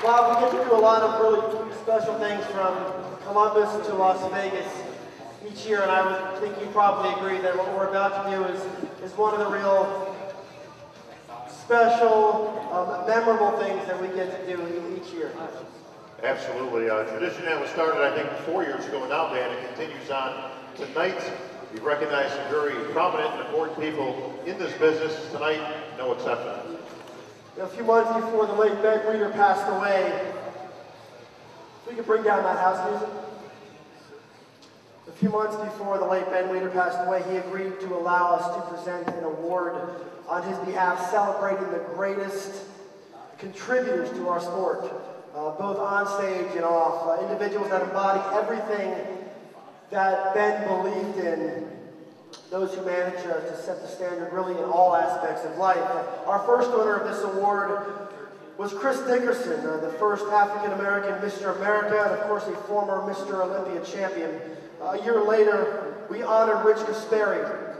Well, we get to do a lot of really special things from Columbus to Las Vegas each year, and I would think you probably agree that what we're about to do is one of the real special, memorable things that we get to do each year. Absolutely. Tradition that was started, I think, 4 years ago now, Dan, and continues on tonight. We recognize some very prominent and important people in this business. Tonight, no exception. A few months before the late Ben Weider passed away, if we could bring down that house music. A few months before the late Ben Weider passed away, he agreed to allow us to present an award on his behalf, celebrating the greatest contributors to our sport, both on stage and off, individuals that embody everything that Ben believed in, those who managed to set the standard really in all aspects of life. Our first winner of this award was Chris Dickerson, the first African-American Mr. America, and of course a former Mr. Olympia champion. A year later, we honored Rich Gasperi,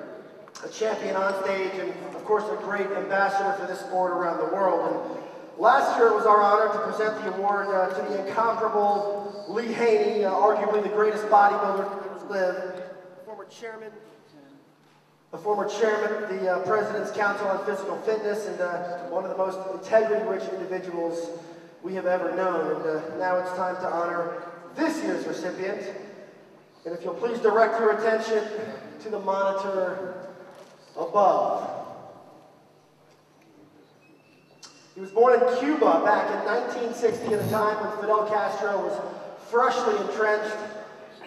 a champion on stage and of course a great ambassador for this sport around the world. And last year it was our honor to present the award to the incomparable Lee Haney, arguably the greatest bodybuilder to ever live, the former chairman of the President's Council on Physical Fitness, and one of the most integrity-rich individuals we have ever known. And now it's time to honor this year's recipient. And if you'll please direct your attention to the monitor above. He was born in Cuba back in 1960 at a time when Fidel Castro was freshly entrenched.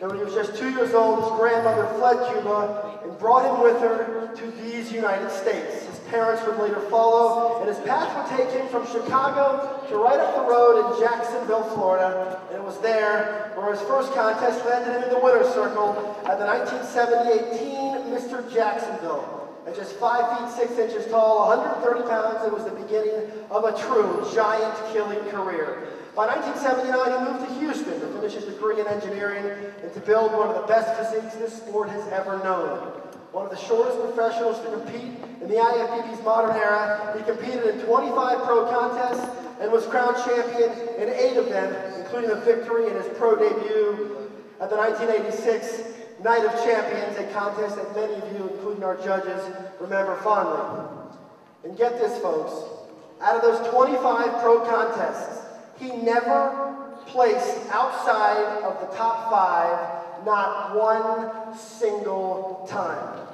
And when he was just 2 years old, his grandmother fled Cuba and brought him with her to these United States. His parents would later follow, and his path would take him from Chicago to right up the road in Jacksonville, Florida. And it was there where his first contest landed him in the winner's circle at the 1978 Teen Mr. Jacksonville. At just 5 feet 6 inches tall, 130 pounds, it was the beginning of a true giant-killing career. By 1979, he moved to Houston to finish his degree in engineering and to build one of the best physiques this sport has ever known. One of the shortest professionals to compete in the IFBB's modern era, he competed in 25 pro contests and was crowned champion in 8 of them, including a victory in his pro debut at the 1986 Night of Champions, a contest that many of you, including our judges, remember fondly. And get this, folks, out of those 25 pro contests, he never placed outside of the top 5, not one single time.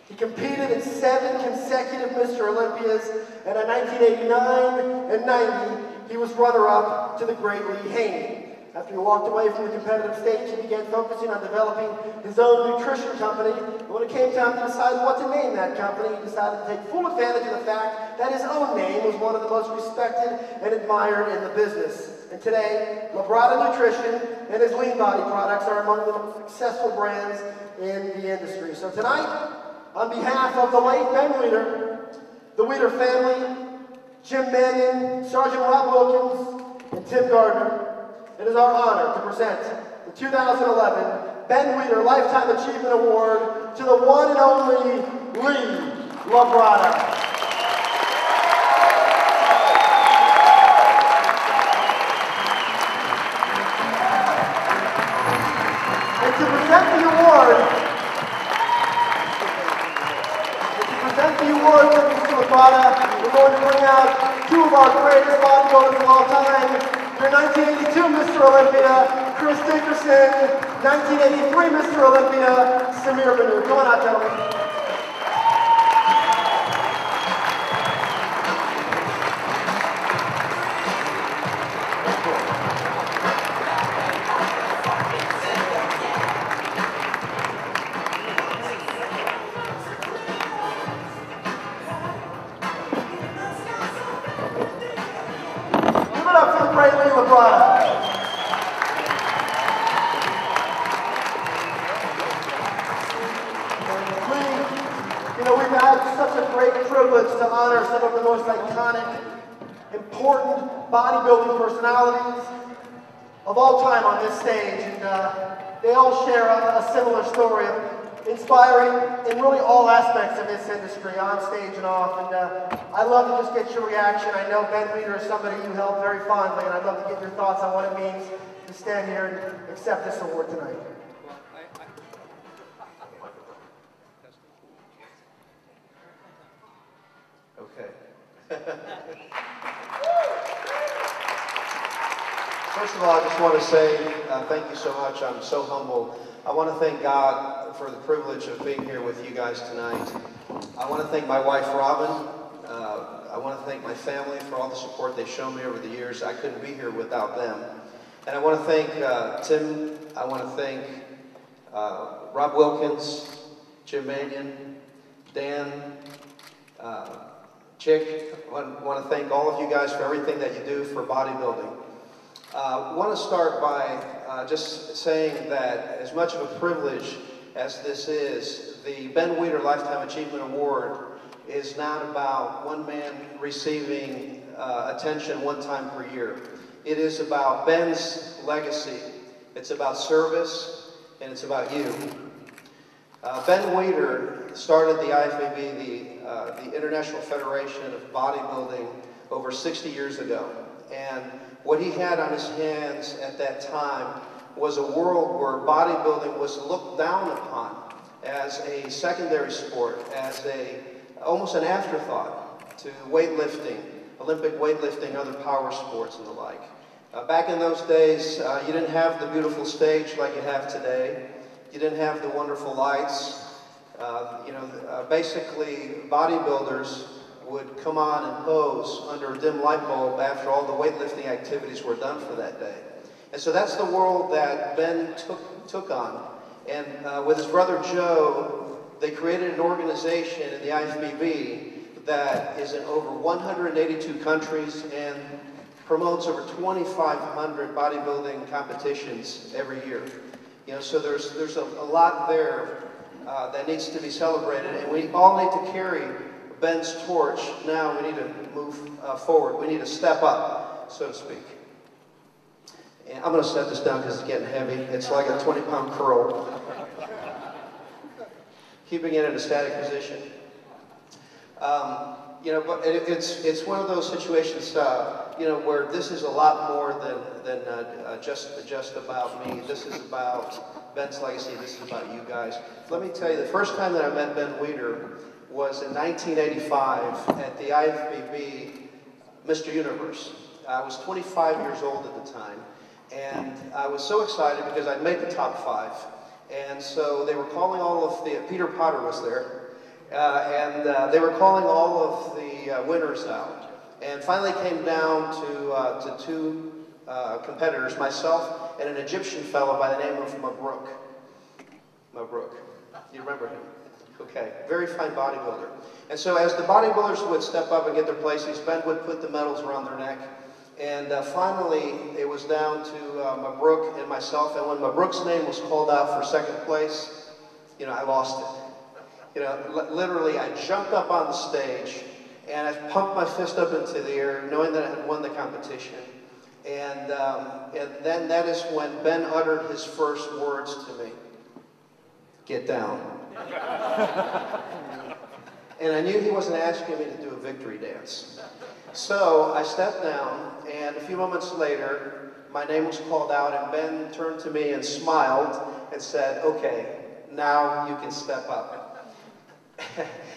He competed in 7 consecutive Mr. Olympias, and in 1989 and 90, he was runner-up to the great Lee Haney. After he walked away from the competitive stage, he began focusing on developing his own nutrition company. And when it came time to decide what to name that company, he decided to take full advantage of the fact that his own name was one of the most respected and admired in the business. And today, Labrada Nutrition and his lean body products are among the most successful brands in the industry. So tonight, on behalf of the late Ben Weider, the Weider family, Jim Mannion, Sergeant Rob Wilkins, and Tim Gardner, it is our honor to present the 2011 Ben Weider Lifetime Achievement Award to the one and only Lee Labrada. And to present the award to Mr. Labrada, we're going to bring out 2 of our greatest bodybuilders of all time. Your 1982 Mr. Olympia, Chris Dickerson. 1983 Mr. Olympia, Samir Banu. Come on out, gentlemen. To honor some of the most iconic, important bodybuilding personalities of all time on this stage, and they all share a similar story of inspiring in really all aspects of this industry, on stage and off. And I love to just get your reaction. I know Ben Weider is somebody you held very fondly, and I'd love to get your thoughts on what it means to stand here and accept this award tonight. Okay. First of all, I just want to say thank you so much. I'm so humble. I want to thank God for the privilege of being here with you guys tonight. I want to thank my wife, Robin. I want to thank my family for all the support they've shown me over the years. I couldn't be here without them. And I want to thank Tim. I want to thank Rob Wilkins, Jim Mannion, Dan, Chick. I want to thank all of you guys for everything that you do for bodybuilding. I want to start by just saying that as much of a privilege as this is, the Ben Weider Lifetime Achievement Award is not about one man receiving attention one time per year. It is about Ben's legacy. It's about service, and it's about you. Ben Weider started the IFAB, the International Federation of Bodybuilding, over 60 years ago. And what he had on his hands at that time was a world where bodybuilding was looked down upon as a secondary sport, as almost an afterthought to weightlifting, Olympic weightlifting, other power sports and the like. Back in those days, you didn't have the beautiful stage like you have today. You didn't have the wonderful lights. Basically, bodybuilders would come on and pose under a dim light bulb after all the weightlifting activities were done for that day. And so that's the world that Ben took on. And with his brother Joe, they created an organization in the IFBB that is in over 182 countries and promotes over 2,500 bodybuilding competitions every year. So there's a lot there that needs to be celebrated, and we all need to carry Ben's torch. Now we need to move forward. We need to step up, so to speak. And I'm going to set this down because it's getting heavy. It's like a 20-pound curl. Keeping it in a static position. But it's one of those situations, where this is a lot more than just about me. This is about Ben's legacy. This is about you guys. Let me tell you, the first time that I met Ben Weider was in 1985 at the IFBB Mr. Universe. I was 25 years old at the time, and I was so excited because I'd made the top 5. And so they were calling all of the, Peter Potter was there, and they were calling all of the winners out. And finally came down to 2 competitors, myself and an Egyptian fellow by the name of Mabruk. You remember him? Okay, very fine bodybuilder. And so as the bodybuilders would step up and get their places, Ben would put the medals around their neck. And finally, it was down to Mabruk and myself. And when Mabruk's name was called out for second place, I lost it. Literally, I jumped up on the stage and I pumped my fist up into the air, knowing that I had won the competition. And then that is when Ben uttered his first words to me. Get down. And I knew he wasn't asking me to do a victory dance. So I stepped down, and a few moments later, my name was called out, and Ben turned to me and smiled and said, okay, now you can step up.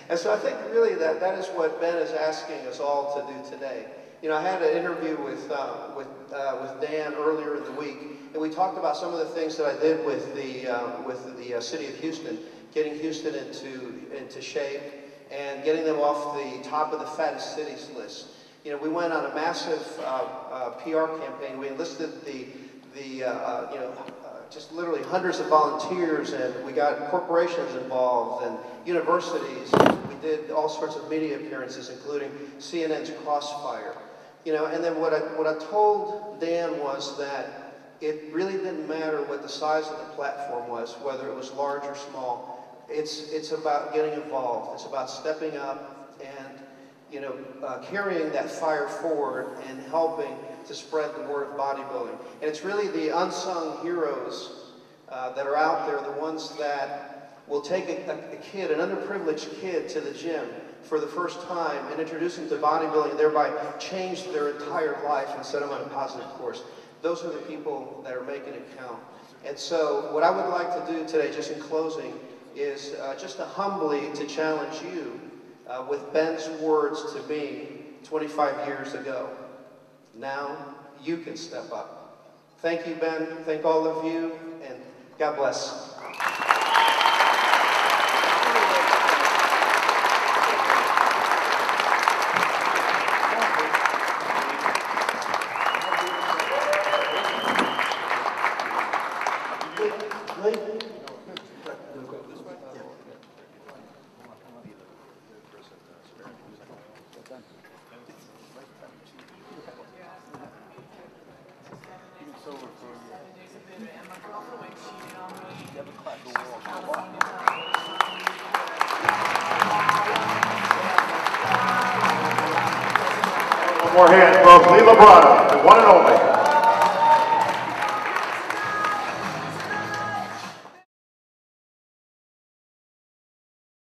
And so I think really that is what Ben is asking us all to do today. I had an interview with Dan earlier in the week, and we talked about some of the things that I did with the city of Houston, getting Houston into shape and getting them off the top of the fattest cities list. We went on a massive PR campaign. We enlisted just literally hundreds of volunteers, and we got corporations involved and universities. We did all sorts of media appearances, including CNN's Crossfire. And then what I told Dan was that it really didn't matter what the size of the platform was, whether it was large or small. It's about getting involved. It's about stepping up and carrying that fire forward and helping to spread the word of bodybuilding. And it's really the unsung heroes that are out there, the ones that will take a kid, an underprivileged kid, to the gym for the first time and introduce them to bodybuilding and thereby change their entire life and set them on a positive course. Those are the people that are making it count. And so what I would like to do today, just in closing, is just to humbly to challenge you with Ben's words to me 25 years ago. Now you can step up. Thank you, Ben. Thank all of you, and God bless. One more hand, folks. Labrada, the one and only.